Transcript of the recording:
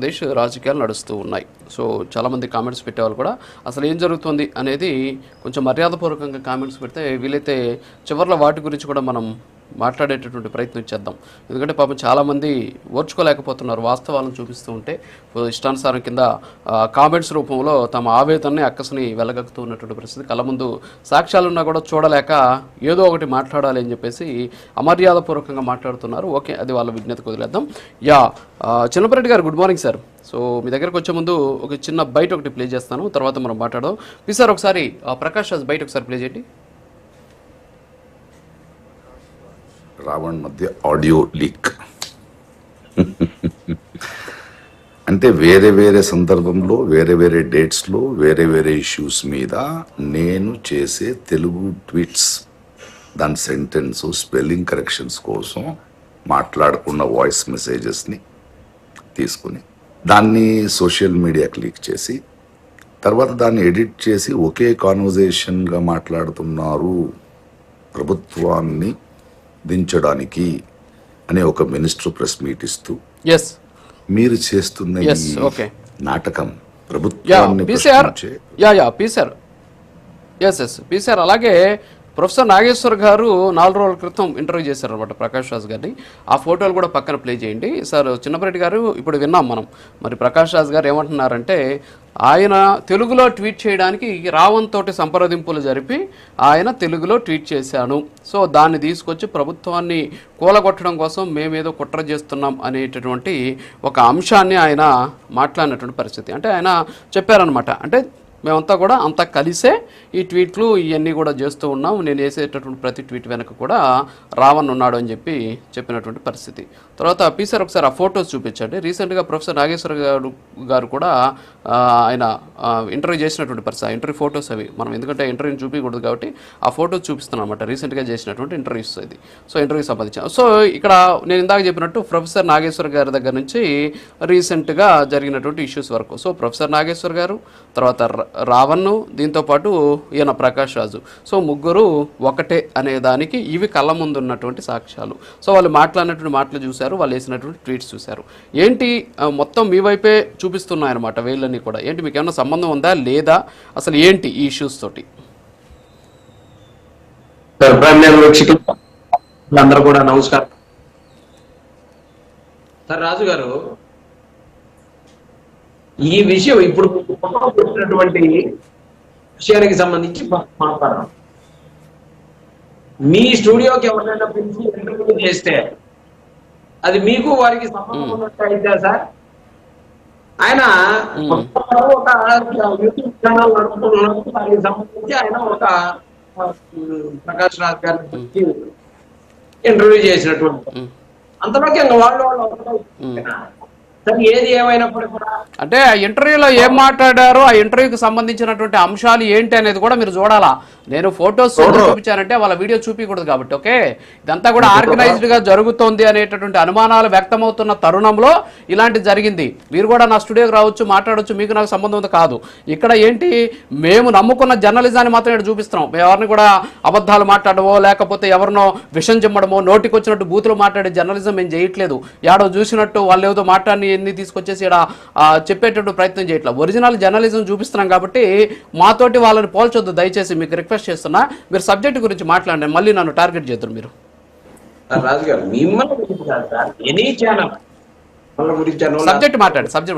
దేశ రాజకీయాలు నడుస్తూ ఉన్నాయి. సో చాలామంది కామెంట్స్ పెట్టేవాళ్ళు కూడా అసలు ఏం జరుగుతుంది అనేది కొంచెం మర్యాదపూర్వకంగా కామెంట్స్ పెడితే వీలైతే చివర్లో వాటి గురించి కూడా మనం మాట్లాడేటటువంటి ప్రయత్నం చేద్దాం. ఎందుకంటే పాపం చాలామంది ఓర్చుకోలేకపోతున్నారు వాస్తవాలను చూపిస్తూ ఉంటే ఇష్టానుసారం కింద కామెంట్స్ రూపంలో తమ ఆవేదనని అక్కసుని వెళ్ళగక్కుతూ ఉన్నటువంటి పరిస్థితి. కళ్ళ ముందు సాక్ష్యాలున్నా కూడా చూడలేక ఏదో ఒకటి మాట్లాడాలి అని చెప్పేసి అమర్యాదపూర్వకంగా మాట్లాడుతున్నారు. ఓకే, అది వాళ్ళ విజ్ఞతకు వదిలేద్దాం. చిన్నపరెడ్డి గారు, గుడ్ మార్నింగ్ సార్. సో మీ దగ్గరకు వచ్చే ముందు ఒక చిన్న బయట ఒకటి ప్లే చేస్తాను, తర్వాత మనం మాట్లాడదాం. ప్లీజ్ సార్ ఒకసారి ప్రకాష్ రాజ్ బయట ఒకసారి ప్లే చేయండి. రావణ్ మధ్య ఆడియో లీక్ అంటే వేరే వేరే సందర్భంలో వేరే వేరే డేట్స్లో వేరే వేరే ఇష్యూస్ మీద నేను చేసే తెలుగు ట్వీట్స్ దాని సెంటెన్స్ స్పెల్లింగ్ కరెక్షన్స్ కోసం మాట్లాడుకున్న వాయిస్ మెసేజెస్ని తీసుకుని దాన్ని సోషల్ మీడియాకి లీక్ చేసి తర్వాత దాన్ని ఎడిట్ చేసి ఒకే కాన్వర్జేషన్గా మాట్లాడుతున్నారు ప్రభుత్వాన్ని దించడానికి అనే ఒక మినిస్టర్ ప్రెస్ మీట్ ఇస్తూ మీరు చేస్తున్న నాటకం ప్రభుత్వాన్ని అలాగే ప్రొఫెసర్ నాగేశ్వర్ గారు 4 రోజుల క్రితం ఇంటర్వ్యూ చేశారనమాట ప్రకాష్ రాజ్ గారిని. ఆ ఫోటోలు కూడా పక్కన ప్లే చేయండి సార్. చిన్నపరెడ్డి గారు, ఇప్పుడు విన్నాం మనం. మరి ప్రకాష్ రాజ్ గారు ఏమంటున్నారంటే ఆయన తెలుగులో ట్వీట్ చేయడానికి రావణ్ తోటి సంప్రదింపులు జరిపి ఆయన తెలుగులో ట్వీట్ చేశాను. సో దాన్ని తీసుకొచ్చి ప్రభుత్వాన్ని కూలగొట్టడం కోసం మేమేదో కుట్ర చేస్తున్నాం అనేటటువంటి ఒక అంశాన్ని ఆయన మాట్లాడినటువంటి పరిస్థితి. అంటే ఆయన చెప్పారనమాట, అంటే మేమంతా కూడా అంతా కలిసే ఈ ట్వీట్లు ఇవన్నీ కూడా చేస్తూ ఉన్నాం, నేను వేసేటటువంటి ప్రతి ట్వీట్ వెనక కూడా రావణ్ ఉన్నాడు అని చెప్పినటువంటి పరిస్థితి. తర్వాత పీసార్ ఒకసారి ఆ ఫొటోస్ చూపించండి. రీసెంట్గా ప్రొఫెసర్ నాగేశ్వర గారు కూడా ఆయన ఇంటర్వ్యూ చేసినటువంటి పరిస్థితి. ఆ ఇంటర్వ్యూ ఫొటోస్ అవి మనం ఎందుకంటే ఇంటర్వ్యూని చూపించకూడదు కాబట్టి ఆ ఫొటోస్ చూపిస్తున్నాను అనమాట. రీసెంట్గా చేసినటువంటి ఇంటర్వ్యూస్ ఇది. సో ఇంటర్వ్యూకి సంబంధించి సో ఇక్కడ నేను ఇందాక చెప్పినట్టు ప్రొఫెసర్ నాగేశ్వర గారి దగ్గర నుంచి రీసెంట్గా జరిగినటువంటి ఇష్యూస్ వరకు. సో ప్రొఫెసర్ నాగేశ్వర్ గారు, తర్వాత రావణ్, దీంతోపాటు ఈయన ప్రకాష్ రాజు, సో ముగ్గురు ఒకటే అనే దానికి ఇవి కళ్ళ ముందు ఉన్నటువంటి సాక్ష్యాలు. సో వాళ్ళు మాట్లాడినటువంటి మాటలు చూశారు, వాళ్ళు వేసినటువంటి ట్వీట్స్ చూశారు. ఏంటి మొత్తం మీ వైపే చూపిస్తున్నాయన్నమాట వీళ్ళని కూడా. ఏంటి మీకు ఏమైనా సంబంధం ఉందా లేదా, అసలు ఏంటి ఈ ఇష్యూస్ తోటి? అందరూ కూడా నమస్కారం సార్. రాజు గారు, ఈ విషయం ఇప్పుడు వచ్చినటువంటి విషయానికి సంబంధించి మాట్లాడడం, మీ స్టూడియోకి ఎవరైనా పిలిచి ఇంటర్వ్యూ చేస్తే అది మీకు వారికి సంబంధం ఉన్నట్టు అయితే సార్, ఆయన ఒక యూట్యూబ్ ఛానల్ నడుపుతున్నప్పుడు దానికి సంబంధించి ఆయన ఒక ప్రకాష్ రాజ్ గారిని ఇంటర్వ్యూ చేసినటువంటి అంతలోకి ఇంకా వాళ్ళు ఏది ఏమైనప్పుడు కూడా అంటే ఆ ఇంటర్వ్యూలో ఏం మాట్లాడారో ఆ ఇంటర్వ్యూకి సంబంధించినటువంటి అంశాలు ఏంటి అనేది కూడా మీరు చూడాలా. నేను ఫొటోస్ చూపించానంటే వాళ్ళ వీడియో చూపించకూడదు కాబట్టి. ఓకే, ఇదంతా కూడా ఆర్గనైజ్డ్ గా జరుగుతోంది అనేటటువంటి అనుమానాలు వ్యక్తమవుతున్న తరుణంలో ఇలాంటి జరిగింది. మీరు కూడా నా స్టూడియోకి రావచ్చు, మాట్లాడవచ్చు, మీకు నాకు సంబంధం కాదు. ఇక్కడ ఏంటి, మేము నమ్ముకున్న జర్నలిజాన్ని మాత్రం ఇక్కడ చూపిస్తున్నాం. ఎవరిని కూడా అబద్ధాలు మాట్లాడవో లేకపోతే ఎవరినో విషం చిమ్మడమో నోటికి వచ్చినట్టు బూతులు మాట్లాడే జర్నలిజం మేము చేయట్లేదు. యాడో చూసినట్టు వాళ్ళు ఏదో మాట్లాడి ఎన్ని తీసుకొచ్చేసి ఇక్కడ చెప్పేటట్టు ప్రయత్నం చేయట్లేదు. ఒరిజినల్ జర్నలిజం చూపిస్తున్నాం కాబట్టి మాతోటి వాళ్ళని పోల్చొద్దు దయచేసి, మీకు రిక్వెస్ట్ చేస్తున్నా. మీరు సబ్జెక్ట్ గురించి మాట్లాడండి, మళ్ళీ నన్ను టార్గెట్ చేద్దరు మీరు. రాజు గారు, మిమ్మల్ని సబ్జెక్ట్ మాట్లాడండి. సబ్జెక్ట్